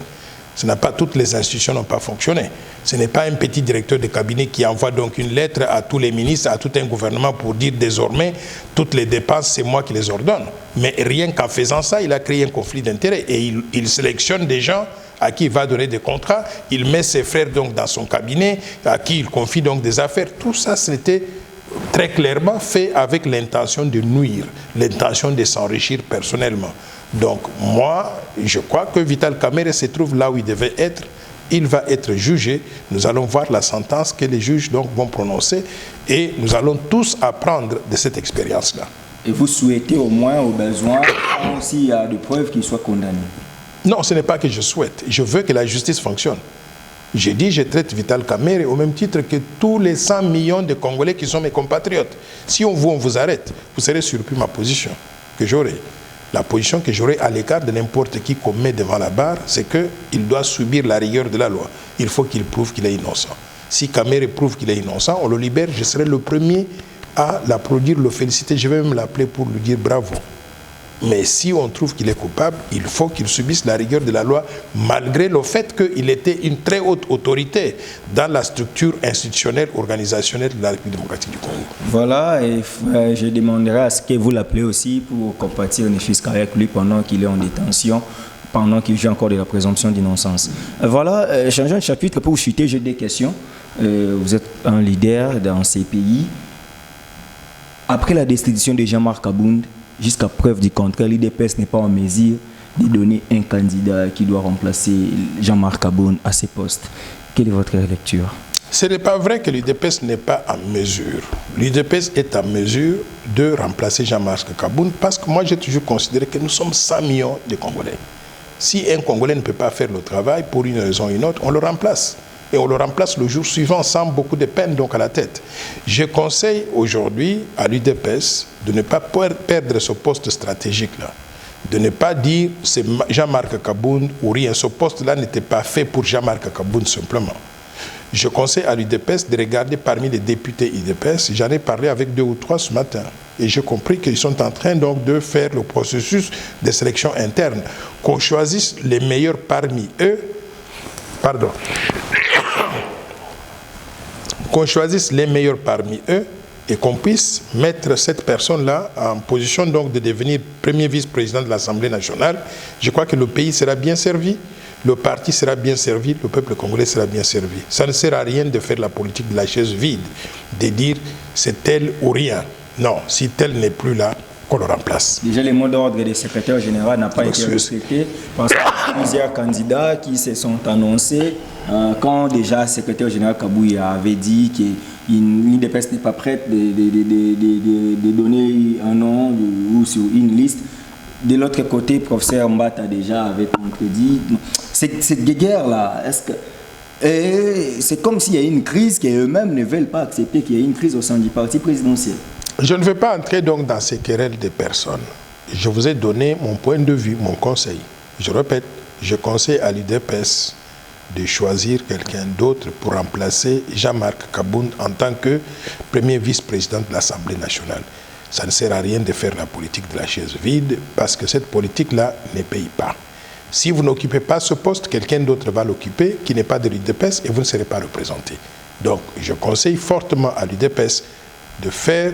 Toutes les institutions n'ont pas fonctionné. Ce n'est pas un petit directeur de cabinet qui envoie donc une lettre à tous les ministres, à tout un gouvernement pour dire désormais toutes les dépenses, c'est moi qui les ordonne. Mais rien qu'en faisant ça, il a créé un conflit d'intérêts et il sélectionne des gens à qui il va donner des contrats, il met ses frères donc dans son cabinet, à qui il confie donc des affaires. Tout ça, c'était très clairement fait avec l'intention de nuire, l'intention de s'enrichir personnellement. Donc moi, je crois que Vital Kamerhe se trouve là où il devait être. Il va être jugé. Nous allons voir la sentence que les juges donc vont prononcer et nous allons tous apprendre de cette expérience-là. Et vous souhaitez au moins, au besoin, s'il y a des preuves qu'il soit condamné? Non, ce n'est pas que je souhaite. Je veux que la justice fonctionne. J'ai dit, je traite Vital Kamerhe au même titre que tous les 100 millions de Congolais qui sont mes compatriotes. Si on vous arrête, vous serez surpris ma position que j'aurai. La position que j'aurai à l'écart de n'importe qui qu'on met devant la barre, c'est qu'il doit subir la rigueur de la loi. Il faut qu'il prouve qu'il est innocent. Si Kamerhe prouve qu'il est innocent, on le libère, je serai le premier à l'applaudir, le féliciter. Je vais même l'appeler pour lui dire bravo. Mais si on trouve qu'il est coupable, il faut qu'il subisse la rigueur de la loi, malgré le fait qu'il était une très haute autorité dans la structure institutionnelle, organisationnelle de la République démocratique du Congo. Voilà, et je demanderai à ce que vous l'appelez aussi pour compatir ne fût-ce qu'avec lui pendant qu'il est en détention, pendant qu'il joue encore de la présomption d'innocence. Voilà, changeons de chapitre pour chuter, j'ai des questions. Vous êtes un leader dans ces pays. Après la destitution de Jean-Marc Abound, jusqu'à preuve du contraire, l'IDPS n'est pas en mesure de donner un candidat qui doit remplacer Jean-Marc Abound à ses postes. Quelle est votre lecture? Ce n'est pas vrai que l'UDPS n'est pas en mesure. L'UDPS est en mesure de remplacer Jean-Marc Kaboun parce que moi j'ai toujours considéré que nous sommes 100 millions de Congolais. Si un Congolais ne peut pas faire le travail pour une raison ou une autre, on le remplace. Et on le remplace le jour suivant sans beaucoup de peine donc à la tête. Je conseille aujourd'hui à l'UDPS de ne pas perdre ce poste stratégique-là. De ne pas dire c'est Jean-Marc Kaboun ou rien. Ce poste-là n'était pas fait pour Jean-Marc Kaboun simplement. Je conseille à l'UDPS de regarder parmi les députés UDPS. J'en ai parlé avec 2 ou 3 ce matin. Et j'ai compris qu'ils sont en train donc de faire le processus de sélection interne. Qu'on choisisse les meilleurs parmi eux. Pardon. Qu'on choisisse les meilleurs parmi eux et qu'on puisse mettre cette personne-là en position donc de devenir premier vice-président de l'Assemblée nationale. Je crois que le pays sera bien servi. Le parti sera bien servi, le peuple congolais sera bien servi. Ça ne sert à rien de faire la politique de la chaise vide, de dire c'est tel ou rien. Non, si tel n'est plus là, qu'on le remplace. Déjà, le mot d'ordre des secrétaires généraux n'a pas été respecté parce qu'il y a plusieurs candidats qui se sont annoncés quand déjà le secrétaire général Kabouya avait dit que l'UDPS n'est pas prête de donner un nom ou sur une liste. De l'autre côté, le professeur Mbata déjà avait contredit. Cette guerre-là, est-ce que c'est comme s'il y a une crise qu'eux-mêmes ne veulent pas accepter qu'il y ait une crise au sein du parti présidentiel? Je ne vais pas entrer donc dans ces querelles des personnes. Je vous ai donné mon point de vue, mon conseil. Je répète, je conseille à l'UDPS de choisir quelqu'un d'autre pour remplacer Jean-Marc Kaboun en tant que premier vice-président de l'Assemblée nationale. Ça ne sert à rien de faire la politique de la chaise vide parce que cette politique-là ne paye pas. Si vous n'occupez pas ce poste, quelqu'un d'autre va l'occuper qui n'est pas de l'UDPS et vous ne serez pas représenté. Donc, je conseille fortement à l'UDPS de faire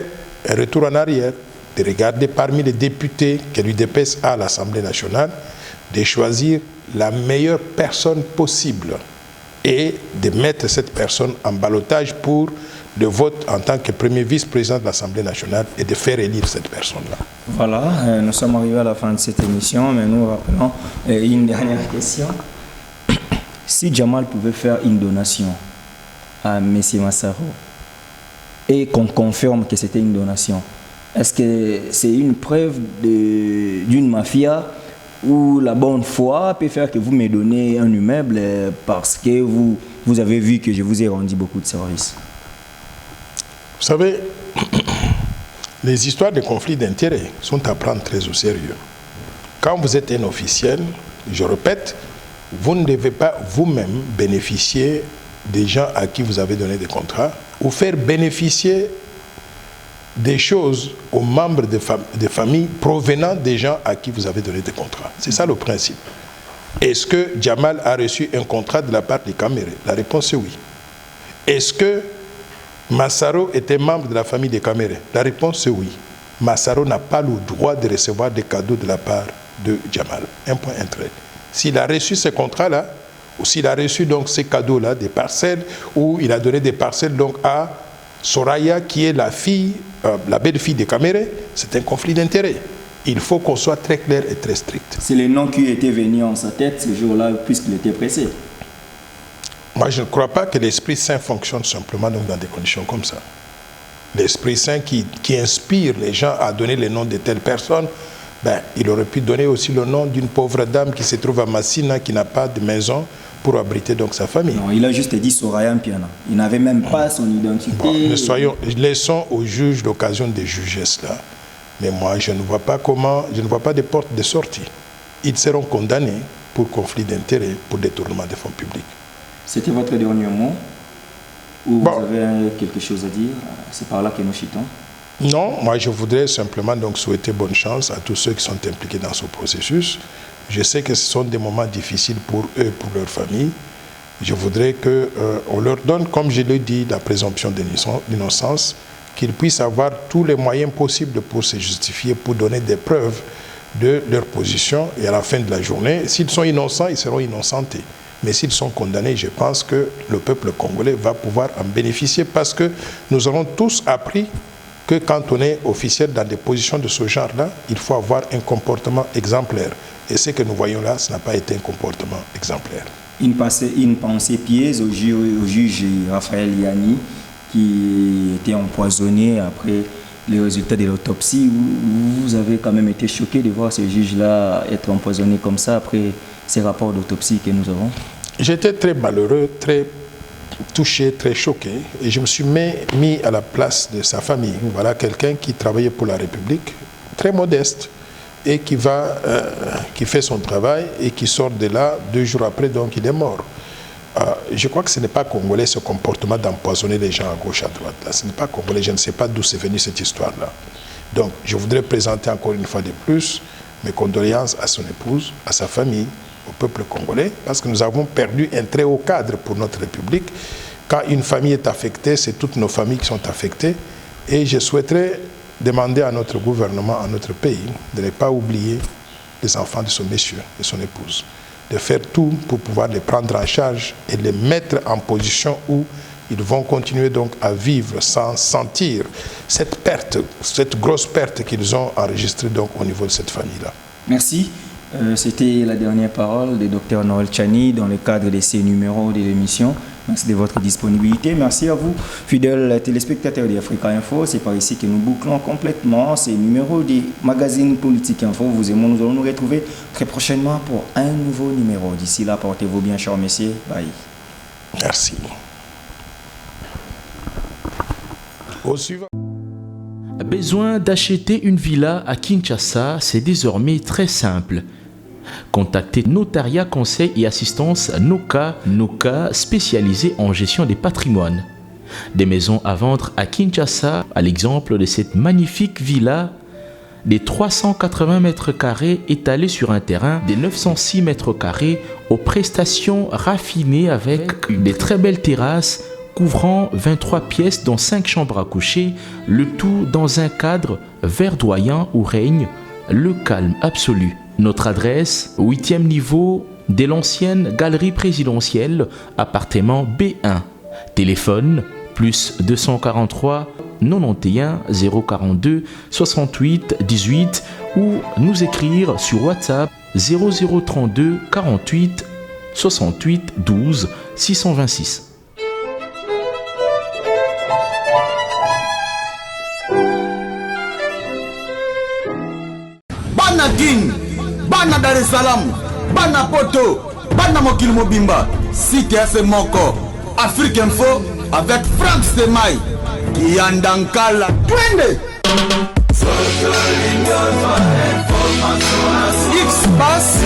un retour en arrière, de regarder parmi les députés que l'UDPS a à l'Assemblée nationale, de choisir la meilleure personne possible et de mettre cette personne en ballottage pour le vote en tant que premier vice-président de l'Assemblée nationale et de faire élire cette personne-là. Voilà, nous sommes arrivés à la fin de cette émission, mais nous rappelons une dernière question. Si Jamal pouvait faire une donation à M. Massaro et qu'on confirme que c'était une donation, est-ce que c'est une preuve d'une mafia ou la bonne foi peut faire que vous me donnez un immeuble parce que vous avez vu que je vous ai rendu beaucoup de services? Vous savez, les histoires de conflits d'intérêts sont à prendre très au sérieux. Quand vous êtes un officiel, je répète, vous ne devez pas vous-même bénéficier des gens à qui vous avez donné des contrats ou faire bénéficier des choses aux membres de familles provenant des gens à qui vous avez donné des contrats. C'est ça le principe. Est-ce que Jamal a reçu un contrat de la part des Caméré? La réponse est oui. Est-ce que Massaro était membre de la famille des Caméré? La réponse est oui. Massaro n'a pas le droit de recevoir des cadeaux de la part de Jamal. Un point, un trait. S'il a reçu ces contrats-là, ou s'il a reçu donc ces cadeaux-là, des parcelles, ou il a donné des parcelles donc à Soraya, qui est la fille, la belle-fille des Caméré, c'est un conflit d'intérêts. Il faut qu'on soit très clair et très strict. C'est le nom qui était venu en sa tête ce jour-là, puisqu'il était pressé. Moi, je ne crois pas que l'Esprit Saint fonctionne simplement donc dans des conditions comme ça. L'Esprit Saint qui inspire les gens à donner le nom de telle personne, ben, il aurait pu donner aussi le nom d'une pauvre dame qui se trouve à Massina, qui n'a pas de maison pour abriter donc sa famille. Non, il a juste dit Soraya Mpiana. Il n'avait même pas son identité. Bon, laissons aux juges l'occasion de juger cela. Mais moi, je ne vois pas de porte de sortie. Ils seront condamnés pour conflit d'intérêts, pour détournement des fonds publics. C'était votre dernier mot? Ou vous avez quelque chose à dire? C'est par là que nous chutons. Non, moi je voudrais simplement donc souhaiter bonne chance à tous ceux qui sont impliqués dans ce processus. Je sais que ce sont des moments difficiles pour eux, pour leur famille. Je voudrais qu'on leur donne, comme je l'ai dit, la présomption d'innocence, qu'ils puissent avoir tous les moyens possibles pour se justifier, pour donner des preuves de leur position. Et à la fin de la journée, s'ils sont innocents, ils seront innocentés. Mais s'ils sont condamnés, je pense que le peuple congolais va pouvoir en bénéficier parce que nous avons tous appris que quand on est officiel dans des positions de ce genre-là, il faut avoir un comportement exemplaire. Et ce que nous voyons là, ce n'a pas été un comportement exemplaire. une pensée pieuse au juge Raphaël Yanni qui était empoisonné après les résultats de l'autopsie. Vous avez quand même été choqué de voir ce juge-là être empoisonné comme ça après ces rapports d'autopsie que nous avons? J'étais très malheureux, très touché, très choqué, et je me suis mis à la place de sa famille. Voilà quelqu'un qui travaillait pour la République, très modeste, et qui fait son travail et qui sort de là 2 jours après, donc il est mort. Je crois que ce n'est pas congolais ce comportement d'empoisonner les gens à gauche, à droite. Là. Ce n'est pas congolais, je ne sais pas d'où c'est venu cette histoire-là. Donc je voudrais présenter encore une fois de plus mes condoléances à son épouse, à sa famille, au peuple congolais, parce que nous avons perdu un très haut cadre pour notre République. Quand une famille est affectée, c'est toutes nos familles qui sont affectées. Et je souhaiterais demander à notre gouvernement, à notre pays, de ne pas oublier les enfants de ce monsieur et son épouse, de faire tout pour pouvoir les prendre en charge et les mettre en position où ils vont continuer donc à vivre sans sentir cette perte, cette grosse perte qu'ils ont enregistrée donc au niveau de cette famille-là. Merci. C'était la dernière parole du Dr Noël Tchani dans le cadre de ces numéros de l'émission. Merci de votre disponibilité. Merci à vous, fidèles téléspectateurs d'Africa Info. C'est par ici que nous bouclons complètement ces numéros du magazine Politique Info. Vous et moi, nous allons nous retrouver très prochainement pour un nouveau numéro. D'ici là, portez-vous bien, chers messieurs. Bye. Merci. Au suivant. Besoin d'acheter une villa à Kinshasa, c'est désormais très simple. Contactez Notariat Conseil et Assistance Noka, spécialisé en gestion des patrimoines. Des maisons à vendre à Kinshasa, à l'exemple de cette magnifique villa des 380 mètres carrés étalée sur un terrain des 906 mètres carrés aux prestations raffinées avec des très belles terrasses couvrant 23 pièces dont 5 chambres à coucher, le tout dans un cadre verdoyant où règne le calme absolu. Notre adresse, 8e niveau de l'ancienne galerie présidentielle, appartement B1. Téléphone, plus 243 91 042 68 18 ou nous écrire sur WhatsApp 0032 48 68 12 626. Bana King, Bana Dar es Salaam, Bana Poto, Bana Mokil Mobimba, CTF Moko, Afrique Info avec Franck Semaï, Yandankala, Twende. X-Pass.